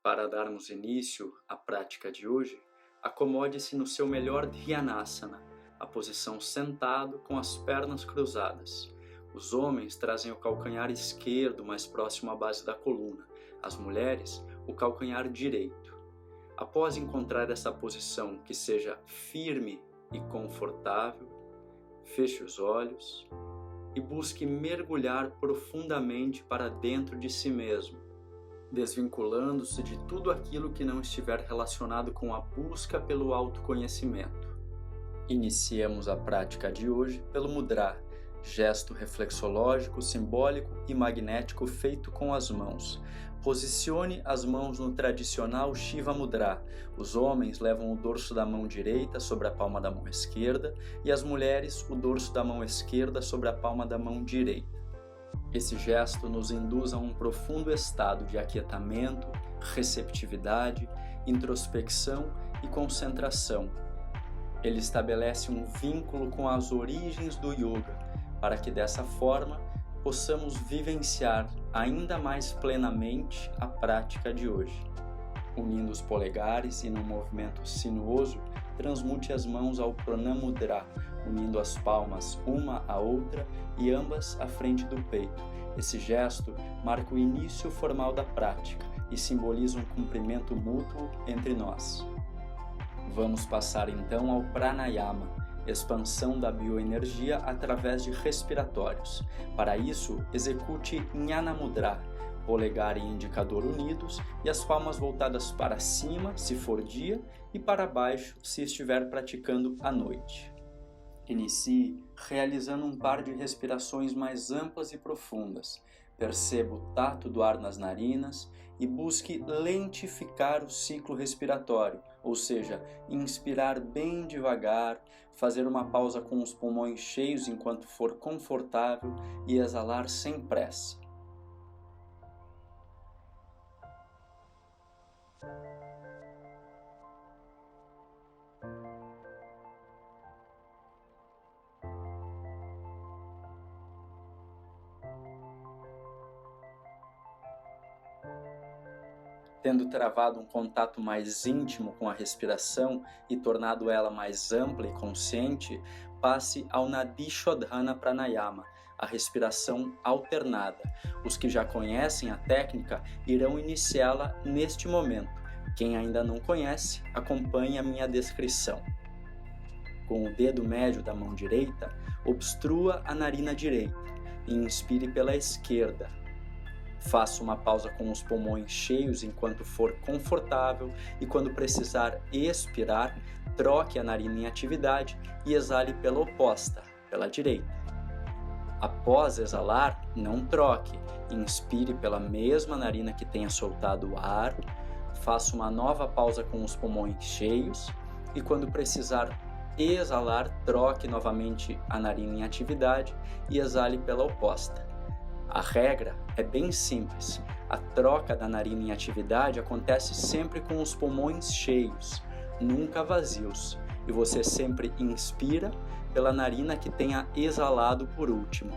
Para darmos início à prática de hoje, acomode-se no seu melhor Dhyanasana, a posição sentado com as pernas cruzadas. Os homens trazem o calcanhar esquerdo mais próximo à base da coluna, as mulheres, o calcanhar direito. Após encontrar essa posição que seja firme e confortável, feche os olhos e busque mergulhar profundamente para dentro de si mesmo, desvinculando-se de tudo aquilo que não estiver relacionado com a busca pelo autoconhecimento. Iniciemos a prática de hoje pelo mudra, gesto reflexológico, simbólico e magnético feito com as mãos. Posicione as mãos no tradicional Shiva Mudra. Os homens levam o dorso da mão direita sobre a palma da mão esquerda e as mulheres o dorso da mão esquerda sobre a palma da mão direita. Esse gesto nos induz a um profundo estado de aquietamento, receptividade, introspecção e concentração. Ele estabelece um vínculo com as origens do yoga, para que dessa forma possamos vivenciar ainda mais plenamente a prática de hoje. Unindo os polegares e num movimento sinuoso, transmute as mãos ao Pranamudra, unindo as palmas uma à outra e ambas à frente do peito. Esse gesto marca o início formal da prática e simboliza um cumprimento mútuo entre nós. Vamos passar então ao Pranayama, expansão da bioenergia através de respiratórios. Para isso, execute Jnana Mudra, polegar e indicador unidos e as palmas voltadas para cima, se for dia, e para baixo, se estiver praticando à noite. Inicie realizando um par de respirações mais amplas e profundas. Perceba o tato do ar nas narinas e busque lentificar o ciclo respiratório, ou seja, inspirar bem devagar, fazer uma pausa com os pulmões cheios enquanto for confortável e exalar sem pressa. Tendo travado um contato mais íntimo com a respiração e tornado ela mais ampla e consciente, passe ao Nadi Shodhana Pranayama, a respiração alternada. Os que já conhecem a técnica irão iniciá-la neste momento. Quem ainda não conhece, acompanhe a minha descrição. Com o dedo médio da mão direita, obstrua a narina direita e inspire pela esquerda. Faça uma pausa com os pulmões cheios enquanto for confortável e quando precisar expirar, troque a narina em atividade e exale pela oposta, pela direita. Após exalar, não troque, inspire pela mesma narina que tenha soltado o ar, faça uma nova pausa com os pulmões cheios e quando precisar exalar, troque novamente a narina em atividade e exale pela oposta. A regra é bem simples. A troca da narina em atividade acontece sempre com os pulmões cheios, nunca vazios, e você sempre inspira pela narina que tenha exalado por último.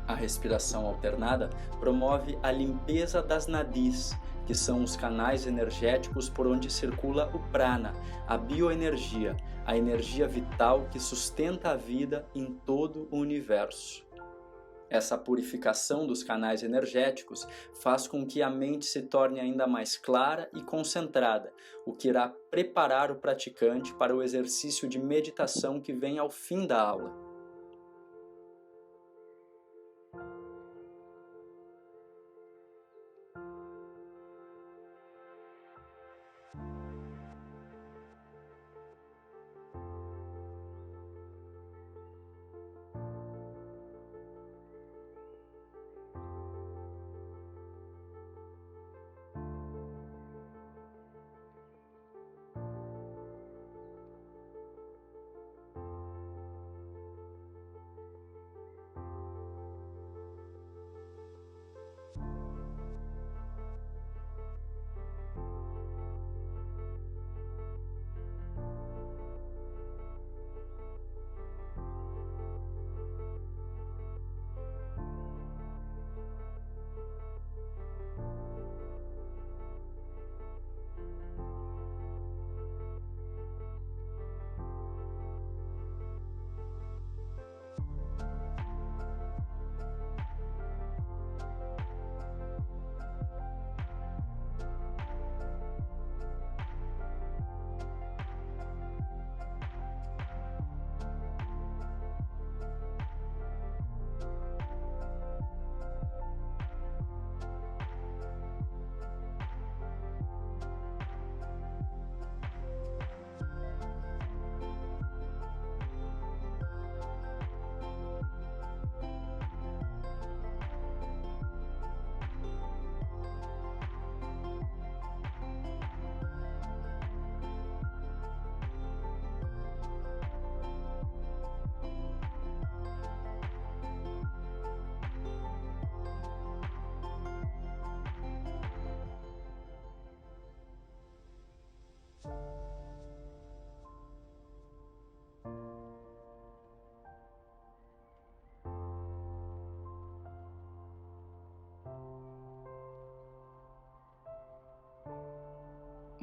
A respiração alternada promove a limpeza das nadis, que são os canais energéticos por onde circula o prana, a bioenergia, a energia vital que sustenta a vida em todo o universo. Essa purificação dos canais energéticos faz com que a mente se torne ainda mais clara e concentrada, o que irá preparar o praticante para o exercício de meditação que vem ao fim da aula.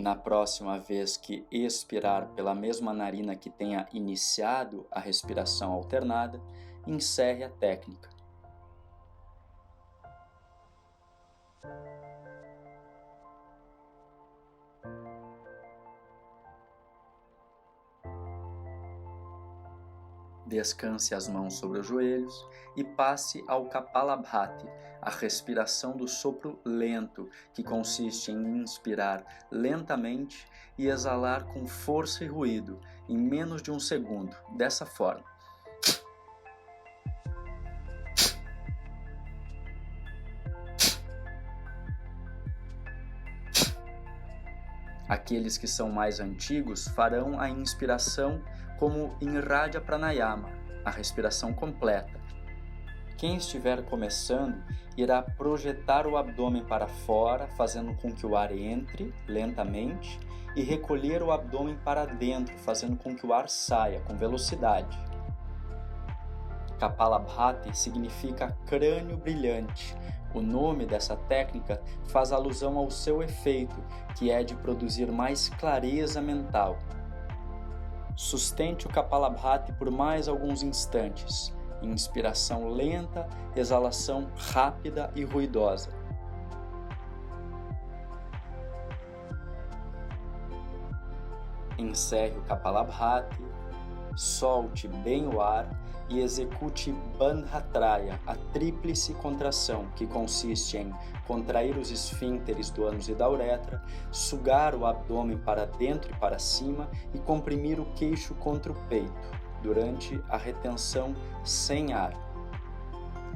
Na próxima vez que expirar pela mesma narina que tenha iniciado a respiração alternada, encerre a técnica. Descanse as mãos sobre os joelhos e passe ao Kapalabhati, a respiração do sopro lento, que consiste em inspirar lentamente e exalar com força e ruído, em menos de um segundo, dessa forma. Aqueles que são mais antigos farão a inspiração como em Radha Pranayama, a respiração completa. Quem estiver começando irá projetar o abdômen para fora, fazendo com que o ar entre lentamente, e recolher o abdômen para dentro, fazendo com que o ar saia com velocidade. Kapalabhati significa crânio brilhante. O nome dessa técnica faz alusão ao seu efeito, que é de produzir mais clareza mental. Sustente o Kapalabhati por mais alguns instantes. Inspiração lenta, exalação rápida e ruidosa. Encerre o Kapalabhati, solte bem o ar e execute Bandhatraya, a tríplice contração, que consiste em contrair os esfíncteres do ânus e da uretra, sugar o abdômen para dentro e para cima e comprimir o queixo contra o peito, durante a retenção sem ar.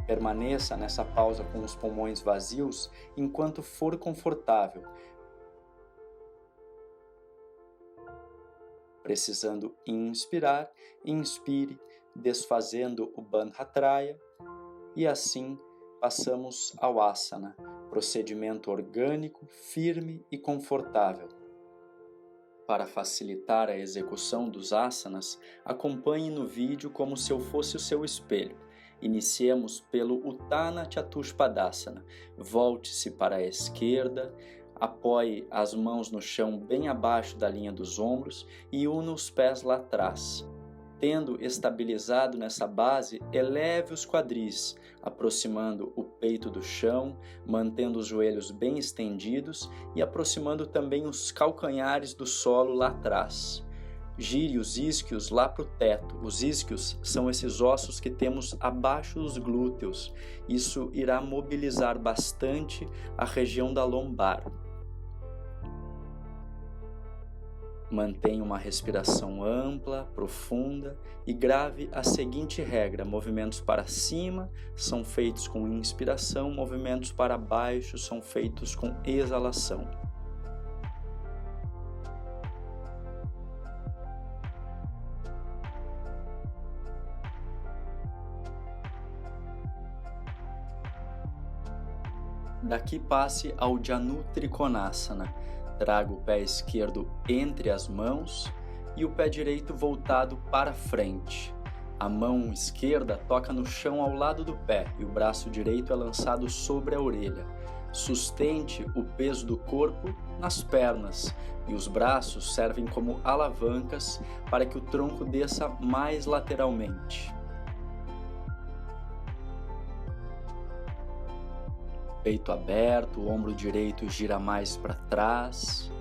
Permaneça nessa pausa com os pulmões vazios enquanto for confortável. Precisando inspirar, inspire, desfazendo o Bandhatraya, e assim passamos ao asana, procedimento orgânico, firme e confortável. Para facilitar a execução dos asanas, acompanhe no vídeo como se eu fosse o seu espelho. Iniciemos pelo Uttana Chatushpadasana. Volte-se para a esquerda, apoie as mãos no chão bem abaixo da linha dos ombros e una os pés lá atrás. Tendo estabilizado nessa base, eleve os quadris, aproximando o peito do chão, mantendo os joelhos bem estendidos e aproximando também os calcanhares do solo lá atrás. Gire os isquios lá para o teto. Os isquios são esses ossos que temos abaixo dos glúteos. Isso irá mobilizar bastante a região da lombar. Mantenha uma respiração ampla, profunda e grave a seguinte regra: movimentos para cima são feitos com inspiração, movimentos para baixo são feitos com exalação. Daqui passe ao Janu Trikonasana. Traga o pé esquerdo entre as mãos e o pé direito voltado para frente. A mão esquerda toca no chão ao lado do pé e o braço direito é lançado sobre a orelha. Sustente o peso do corpo nas pernas e os braços servem como alavancas para que o tronco desça mais lateralmente. Peito aberto, o ombro direito gira mais para trás,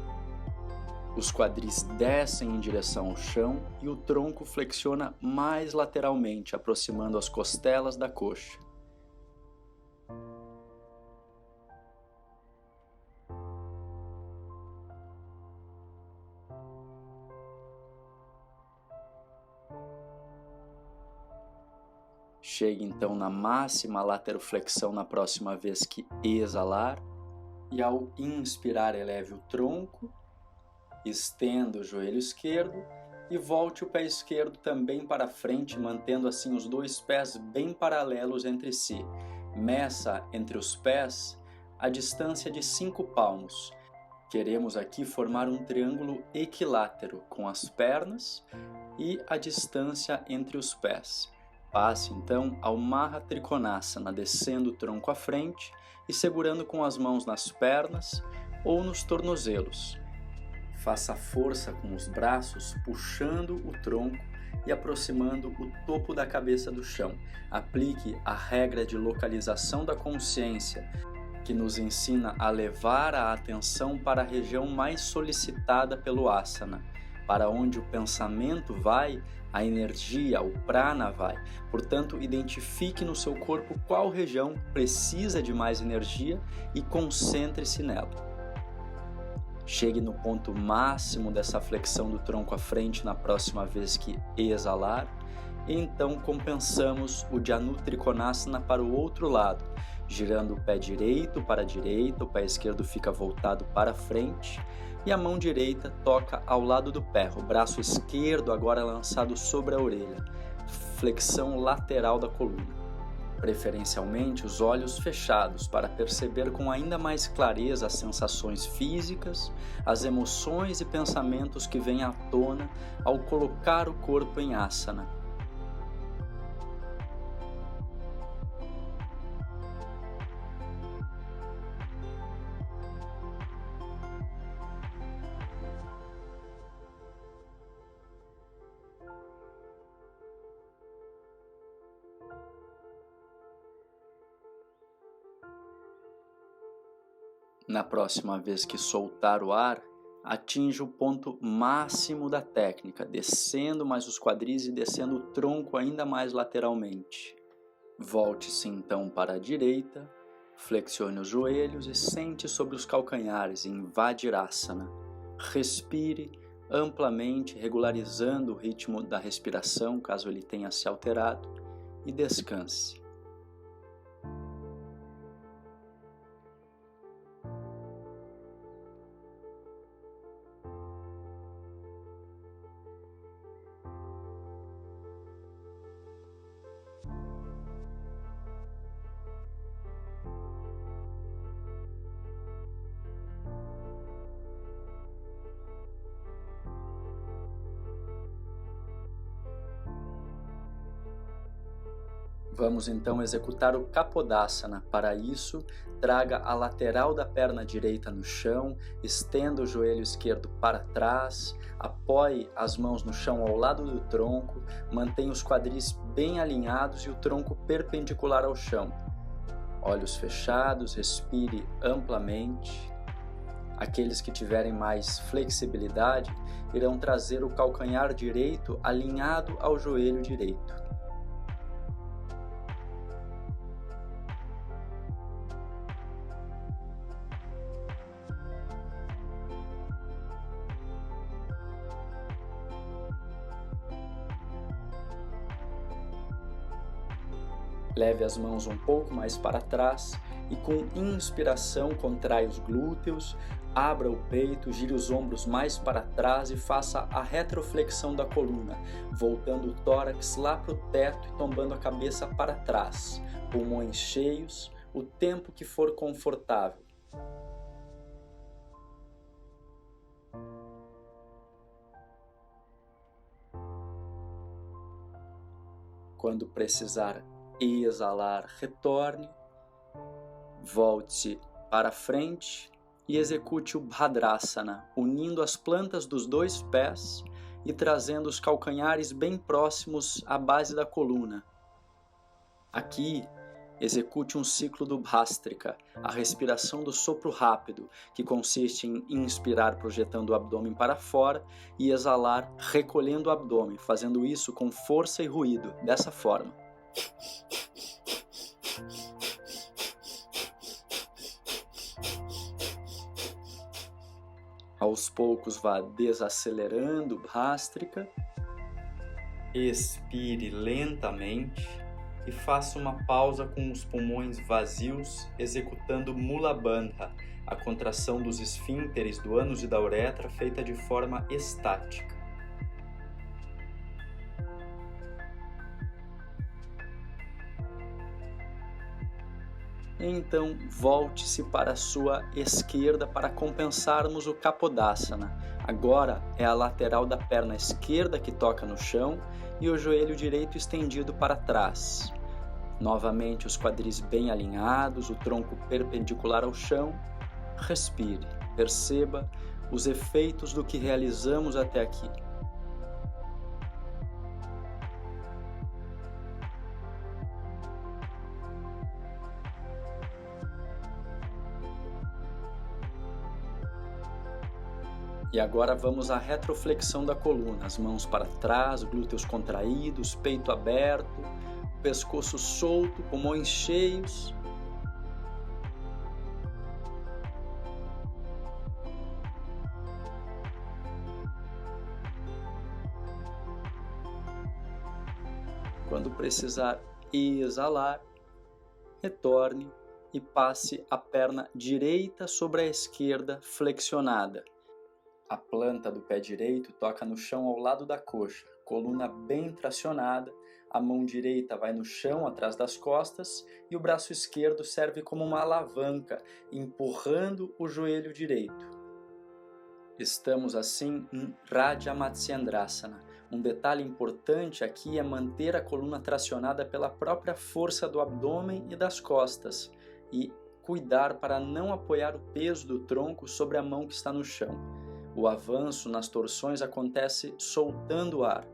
os quadris descem em direção ao chão e o tronco flexiona mais lateralmente, aproximando as costelas da coxa. Chegue então na máxima lateroflexão na próxima vez que exalar. E ao inspirar, eleve o tronco, estenda o joelho esquerdo e volte o pé esquerdo também para frente, mantendo assim os dois pés bem paralelos entre si. Meça entre os pés a distância de 5 palmos. Queremos aqui formar um triângulo equilátero com as pernas e a distância entre os pés. Passe então ao Maha Trikonasana, descendo o tronco à frente e segurando com as mãos nas pernas ou nos tornozelos. Faça força com os braços, puxando o tronco e aproximando o topo da cabeça do chão. Aplique a regra de localização da consciência, que nos ensina a levar a atenção para a região mais solicitada pelo asana. Para onde o pensamento vai, a energia, o prana vai. Portanto, identifique no seu corpo qual região precisa de mais energia e concentre-se nela. Chegue no ponto máximo dessa flexão do tronco à frente na próxima vez que exalar, e então compensamos o Janu Trikonasana para o outro lado, girando o pé direito para a direita, o pé esquerdo fica voltado para frente e a mão direita toca ao lado do pé, o braço esquerdo agora lançado sobre a orelha, flexão lateral da coluna. Preferencialmente os olhos fechados para perceber com ainda mais clareza as sensações físicas, as emoções e pensamentos que vêm à tona ao colocar o corpo em asana. Na próxima vez que soltar o ar, atinja o ponto máximo da técnica, descendo mais os quadris e descendo o tronco ainda mais lateralmente. Volte-se então para a direita, flexione os joelhos e sente sobre os calcanhares em Vajrasana. Respire amplamente, regularizando o ritmo da respiração, caso ele tenha se alterado, e descanse. Vamos então executar o Kapodasana. Para isso, traga a lateral da perna direita no chão, estenda o joelho esquerdo para trás, apoie as mãos no chão ao lado do tronco, mantenha os quadris bem alinhados e o tronco perpendicular ao chão. Olhos fechados, respire amplamente. Aqueles que tiverem mais flexibilidade irão trazer o calcanhar direito alinhado ao joelho direito. Leve as mãos um pouco mais para trás e com inspiração contrai os glúteos, abra o peito, gire os ombros mais para trás e faça a retroflexão da coluna, voltando o tórax lá para o teto e tombando a cabeça para trás, pulmões cheios, o tempo que for confortável. Quando precisar exalar, retorne, volte para frente e execute o Bhadrasana, unindo as plantas dos dois pés e trazendo os calcanhares bem próximos à base da coluna. Aqui, execute um ciclo do Bhastrika, a respiração do sopro rápido, que consiste em inspirar projetando o abdômen para fora e exalar recolhendo o abdômen, fazendo isso com força e ruído, dessa forma. Aos poucos vá desacelerando o Bhastrika, expire lentamente e faça uma pausa com os pulmões vazios, executando Mula Bandha, a contração dos esfíncteres do ânus e da uretra feita de forma estática. Então, volte-se para a sua esquerda para compensarmos o Kapodasana. Agora é a lateral da perna esquerda que toca no chão e o joelho direito estendido para trás. Novamente os quadris bem alinhados, o tronco perpendicular ao chão. Respire, perceba os efeitos do que realizamos até aqui. E agora vamos à retroflexão da coluna, as mãos para trás, glúteos contraídos, peito aberto, pescoço solto, pulmões cheios. Quando precisar exalar, retorne e passe a perna direita sobre a esquerda flexionada. A planta do pé direito toca no chão ao lado da coxa, coluna bem tracionada, a mão direita vai no chão atrás das costas e o braço esquerdo serve como uma alavanca, empurrando o joelho direito. Estamos assim em Raja Matsyendrasana. Um detalhe importante aqui é manter a coluna tracionada pela própria força do abdômen e das costas e cuidar para não apoiar o peso do tronco sobre a mão que está no chão. O avanço nas torções acontece soltando o ar.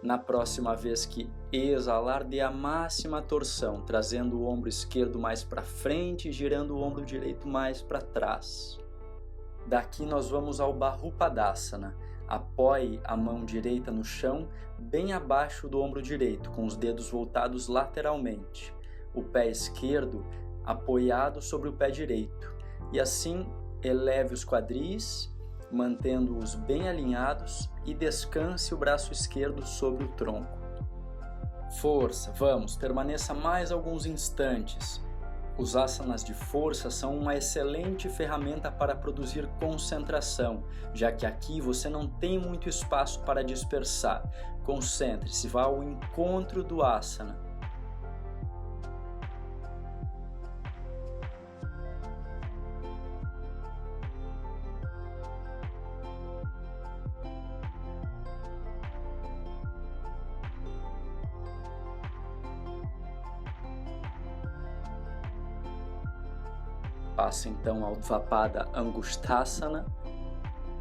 Na próxima vez que exalar, dê a máxima torção, trazendo o ombro esquerdo mais para frente e girando o ombro direito mais para trás. Daqui nós vamos ao Bahupadasana. Apoie a mão direita no chão, bem abaixo do ombro direito, com os dedos voltados lateralmente. O pé esquerdo apoiado sobre o pé direito. E assim, eleve os quadris, mantendo-os bem alinhados e descanse o braço esquerdo sobre o tronco. Força, vamos, permaneça mais alguns instantes. Os asanas de força são uma excelente ferramenta para produzir concentração, já que aqui você não tem muito espaço para dispersar. Concentre-se, vá ao encontro do asana. Passe então ao Dvapada Angustasana,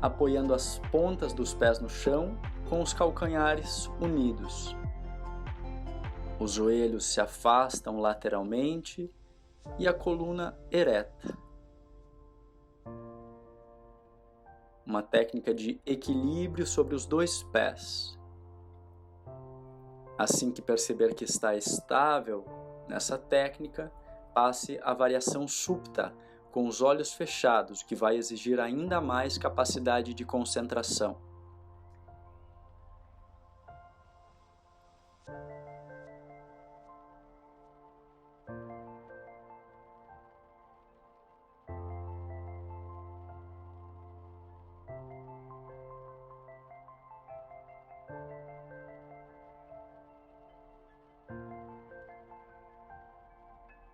apoiando as pontas dos pés no chão com os calcanhares unidos. Os joelhos se afastam lateralmente e a coluna ereta. Uma técnica de equilíbrio sobre os dois pés. Assim que perceber que está estável nessa técnica, passe à variação supta, com os olhos fechados, que vai exigir ainda mais capacidade de concentração.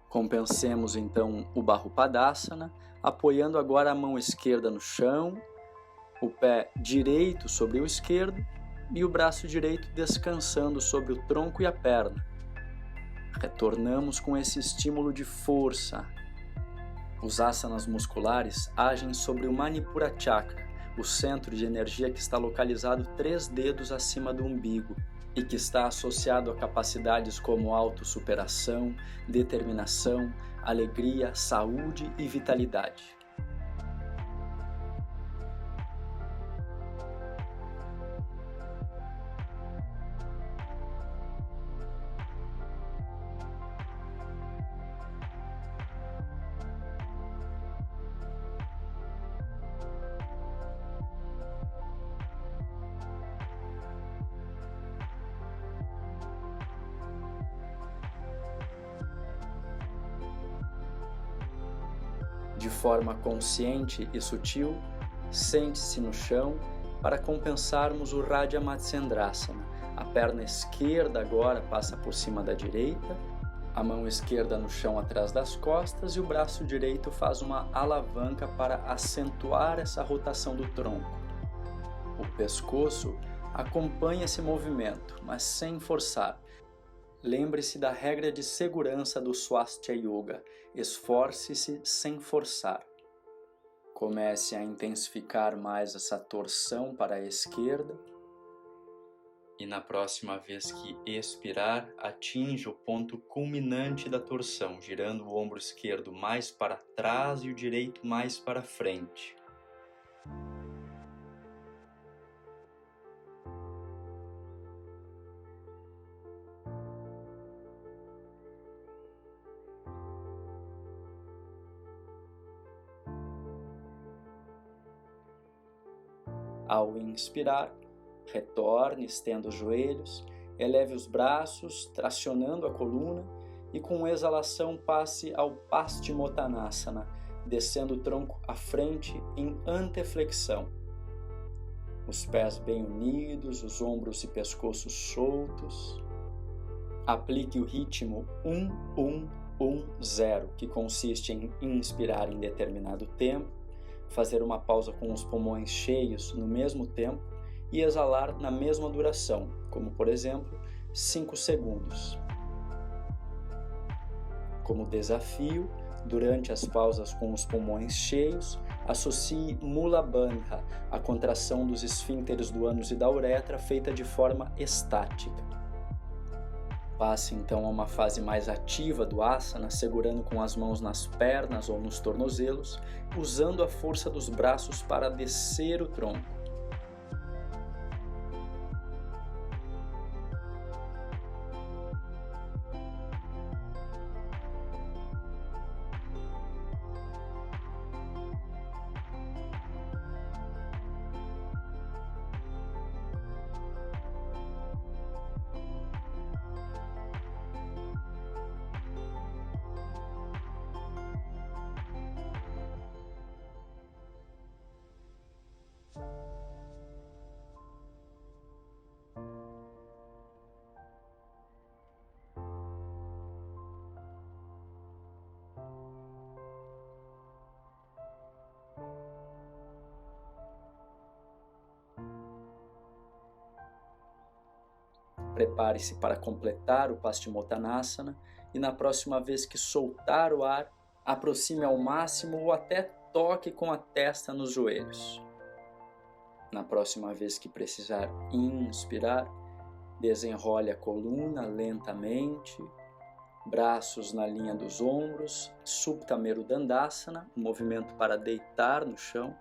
Compensemos então o Bahupadasana, apoiando agora a mão esquerda no chão, o pé direito sobre o esquerdo e o braço direito descansando sobre o tronco e a perna. Retornamos com esse estímulo de força. Os asanas musculares agem sobre o Manipura Chakra, o centro de energia que está localizado 3 dedos acima do umbigo e que está associado a capacidades como autossuperação, determinação, alegria, saúde e vitalidade. De forma consciente e sutil, sente-se no chão para compensarmos o Raja Matsyendrasana. A perna esquerda agora passa por cima da direita, a mão esquerda no chão atrás das costas e o braço direito faz uma alavanca para acentuar essa rotação do tronco. O pescoço acompanha esse movimento, mas sem forçar. Lembre-se da regra de segurança do Swastika Yoga. Esforce-se sem forçar. Comece a intensificar mais essa torção para a esquerda. E na próxima vez que expirar, atinja o ponto culminante da torção, girando o ombro esquerdo mais para trás e o direito mais para frente. Ao inspirar, retorne, estenda os joelhos, eleve os braços, tracionando a coluna e com exalação passe ao Paschimottanasana, descendo o tronco à frente em anteflexão. Os pés bem unidos, os ombros e pescoço soltos. Aplique o ritmo 1-1-1-0, que consiste em inspirar em determinado tempo, fazer uma pausa com os pulmões cheios no mesmo tempo e exalar na mesma duração, como por exemplo, 5 segundos. Como desafio, durante as pausas com os pulmões cheios, associe Mula Bandha, a contração dos esfíncteres do ânus e da uretra feita de forma estática. Passe então a uma fase mais ativa do asana, segurando com as mãos nas pernas ou nos tornozelos, usando a força dos braços para descer o tronco. Prepare-se para completar o Paschimottanasana e na próxima vez que soltar o ar, aproxime ao máximo ou até toque com a testa nos joelhos. Na próxima vez que precisar inspirar, desenrole a coluna lentamente, braços na linha dos ombros, Supta Merudandasana, um movimento para deitar no chão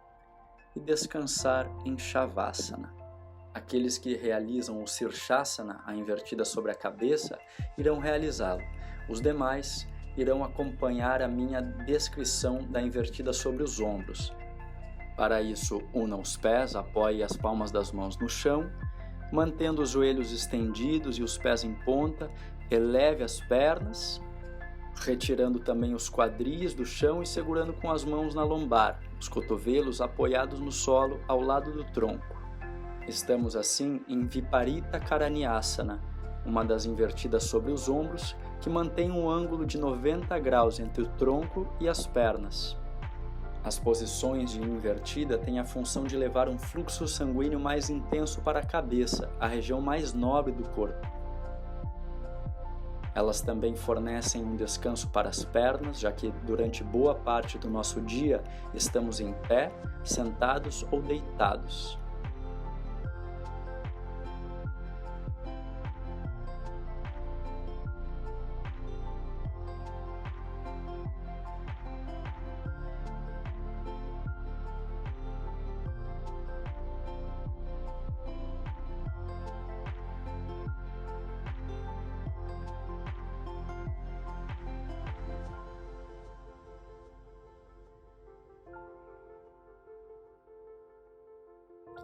e descansar em Shavasana. Aqueles que realizam o Sirshasana, a invertida sobre a cabeça, irão realizá-lo. Os demais irão acompanhar a minha descrição da invertida sobre os ombros. Para isso, una os pés, apoie as palmas das mãos no chão, mantendo os joelhos estendidos e os pés em ponta, eleve as pernas, retirando também os quadris do chão e segurando com as mãos na lombar, os cotovelos apoiados no solo ao lado do tronco. Estamos assim em Viparita Karaniasana, uma das invertidas sobre os ombros, que mantém um ângulo de 90 graus entre o tronco e as pernas. As posições de invertida têm a função de levar um fluxo sanguíneo mais intenso para a cabeça, a região mais nobre do corpo. Elas também fornecem um descanso para as pernas, já que durante boa parte do nosso dia estamos em pé, sentados ou deitados.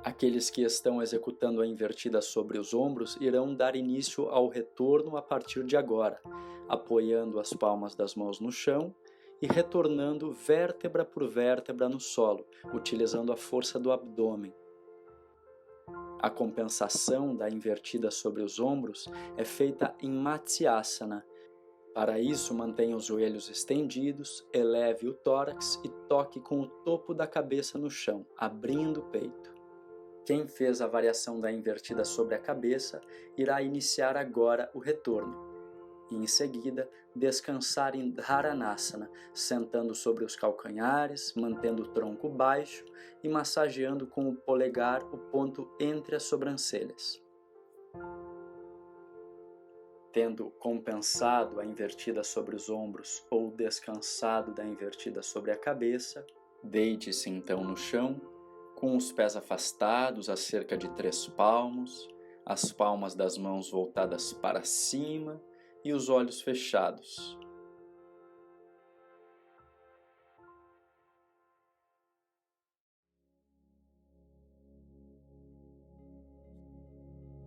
Aqueles que estão executando a invertida sobre os ombros irão dar início ao retorno a partir de agora, apoiando as palmas das mãos no chão e retornando vértebra por vértebra no solo, utilizando a força do abdômen. A compensação da invertida sobre os ombros é feita em Matsyasana. Para isso, mantenha os joelhos estendidos, eleve o tórax e toque com o topo da cabeça no chão, abrindo o peito. Quem fez a variação da invertida sobre a cabeça irá iniciar agora o retorno. e, em seguida, descansar em Dharanasana, sentando sobre os calcanhares, mantendo o tronco baixo e massageando com o polegar o ponto entre as sobrancelhas. Tendo compensado a invertida sobre os ombros ou descansado da invertida sobre a cabeça, deite-se então no chão, com os pés afastados a cerca de 3 palmos, as palmas das mãos voltadas para cima e os olhos fechados.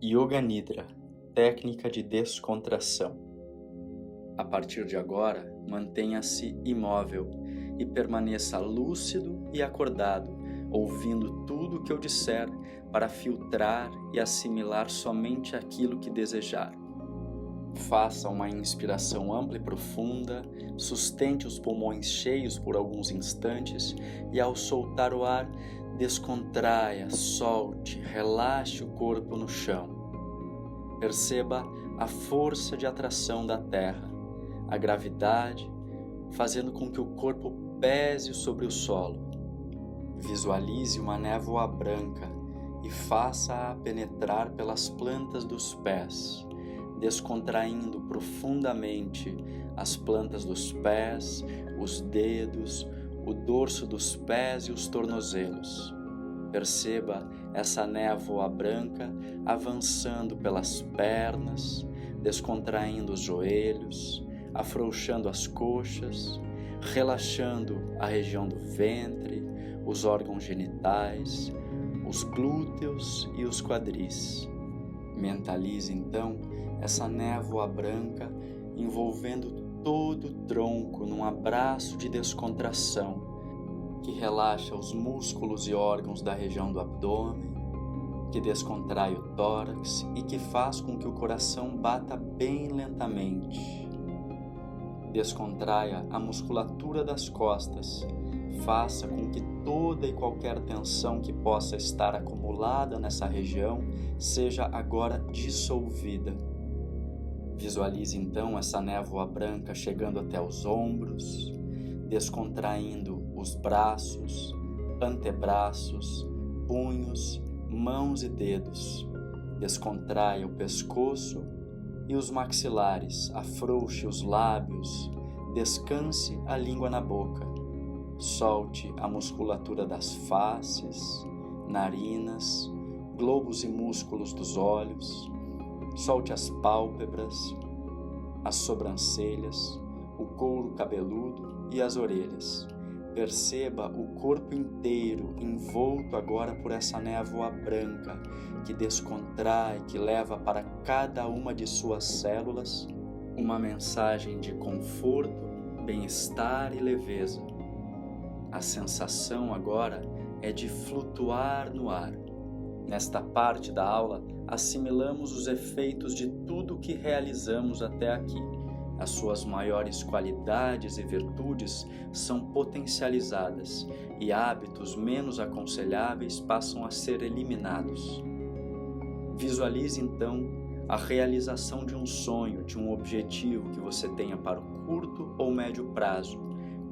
Yoga Nidra, técnica de descontração. A partir de agora, mantenha-se imóvel e permaneça lúcido e acordado, ouvindo tudo o que eu disser para filtrar e assimilar somente aquilo que desejar. Faça uma inspiração ampla e profunda, sustente os pulmões cheios por alguns instantes e, ao soltar o ar, descontraia, solte, relaxe o corpo no chão. Perceba a força de atração da Terra, a gravidade, fazendo com que o corpo pese sobre o solo. Visualize uma névoa branca e faça-a penetrar pelas plantas dos pés, descontraindo profundamente as plantas dos pés, os dedos, o dorso dos pés e os tornozelos. Perceba essa névoa branca avançando pelas pernas, descontraindo os joelhos, afrouxando as coxas, relaxando a região do ventre, os órgãos genitais, os glúteos e os quadris. Mentalize então essa névoa branca envolvendo todo o tronco num abraço de descontração que relaxa os músculos e órgãos da região do abdômen, que descontrai o tórax e que faz com que o coração bata bem lentamente. Descontraia a musculatura das costas, faça com que toda e qualquer tensão que possa estar acumulada nessa região seja agora dissolvida. Visualize então essa névoa branca chegando até os ombros, descontraindo os braços, antebraços, punhos, mãos e dedos. Descontraia o pescoço e os maxilares, afrouxe os lábios, descanse a língua na boca. Solte a musculatura das faces, narinas, globos e músculos dos olhos. Solte as pálpebras, as sobrancelhas, o couro cabeludo e as orelhas. Perceba o corpo inteiro envolto agora por essa névoa branca que descontrai, que leva para cada uma de suas células uma mensagem de conforto, bem-estar e leveza. A sensação agora é de flutuar no ar. Nesta parte da aula, assimilamos os efeitos de tudo o que realizamos até aqui. As suas maiores qualidades e virtudes são potencializadas e hábitos menos aconselháveis passam a ser eliminados. Visualize então a realização de um sonho, de um objetivo que você tenha para o curto ou médio prazo.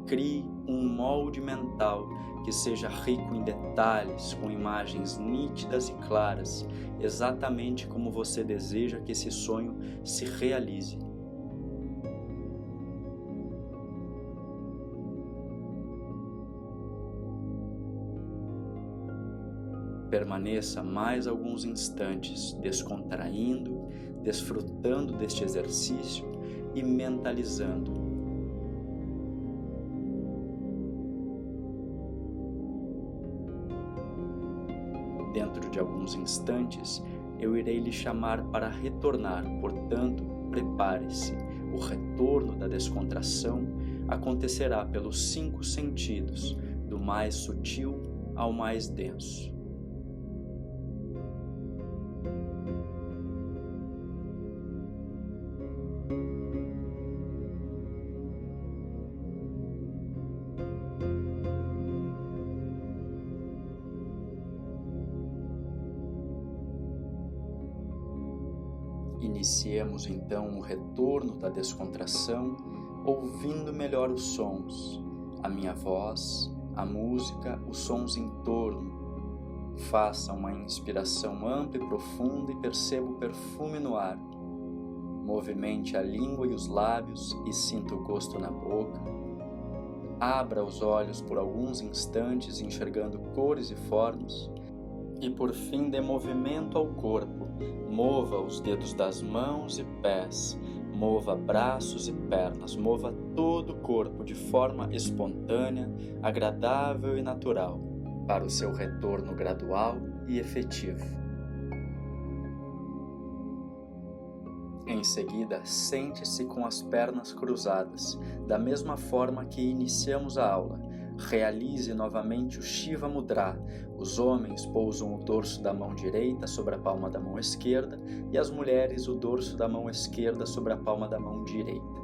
Crie um molde mental que seja rico em detalhes, com imagens nítidas e claras, exatamente como você deseja que esse sonho se realize. Permaneça mais alguns instantes descontraindo, desfrutando deste exercício e mentalizando. Dentro de alguns instantes, eu irei lhe chamar para retornar, portanto, prepare-se. O retorno da descontração acontecerá pelos 5 sentidos, do mais sutil ao mais denso. Inicie Iniciemos então o retorno da descontração, ouvindo melhor os sons, a minha voz, a música, os sons em torno. Faça uma inspiração ampla e profunda e perceba o perfume no ar. Movimente a língua e os lábios e sinta o gosto na boca. Abra os olhos por alguns instantes enxergando cores e formas. E por fim dê movimento ao corpo. Mova os dedos das mãos e pés. Mova braços e pernas. Mova todo o corpo de forma espontânea, agradável e natural, para o seu retorno gradual e efetivo. Em seguida, sente-se com as pernas cruzadas, da mesma forma que iniciamos a aula. Realize novamente o Shiva Mudra. Os homens pousam o dorso da mão direita sobre a palma da mão esquerda e as mulheres o dorso da mão esquerda sobre a palma da mão direita.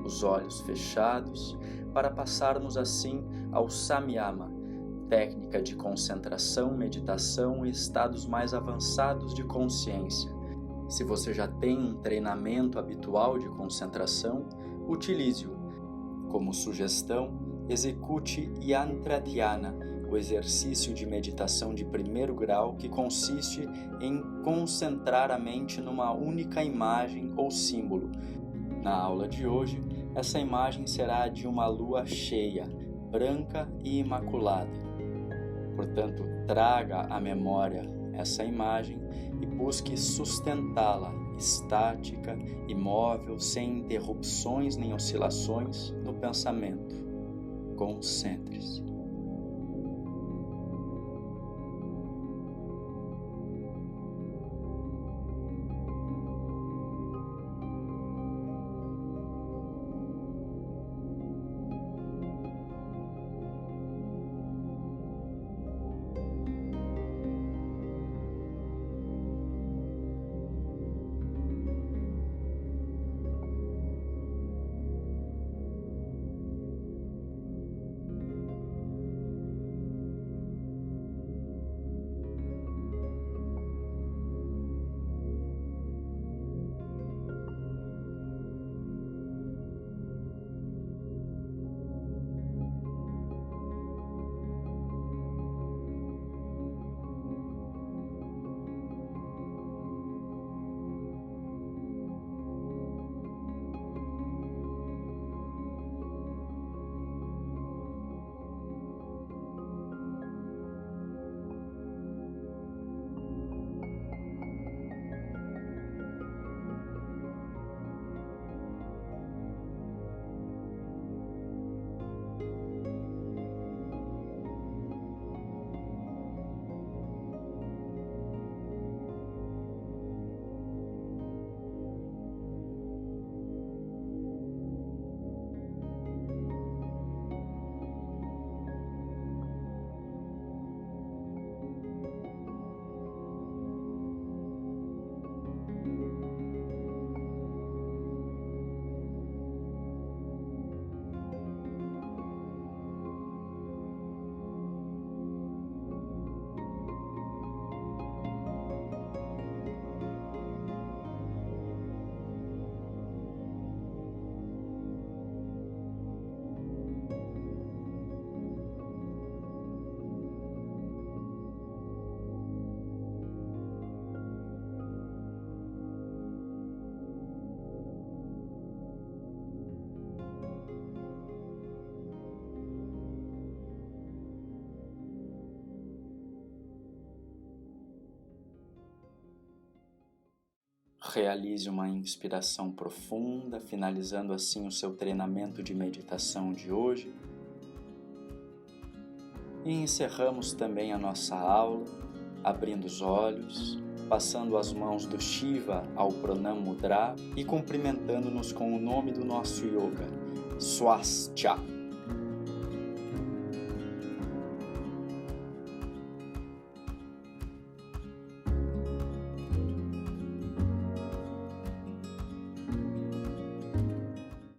Os olhos fechados, para passarmos assim ao Samyama, técnica de concentração, meditação e estados mais avançados de consciência. Se você já tem um treinamento habitual de concentração, utilize-o. Como sugestão, execute Yantra Dhyana, o exercício de meditação de primeiro grau que consiste em concentrar a mente numa única imagem ou símbolo. Na aula de hoje, essa imagem será a de uma lua cheia, branca e imaculada. Portanto, traga à memória essa imagem e busque sustentá-la estática, imóvel, sem interrupções nem oscilações no pensamento. Concentre-se. Realize uma inspiração profunda, finalizando assim o seu treinamento de meditação de hoje. E encerramos também a nossa aula, abrindo os olhos, passando as mãos do Shiva ao Pranam Mudra e cumprimentando-nos com o nome do nosso yoga, Swastika.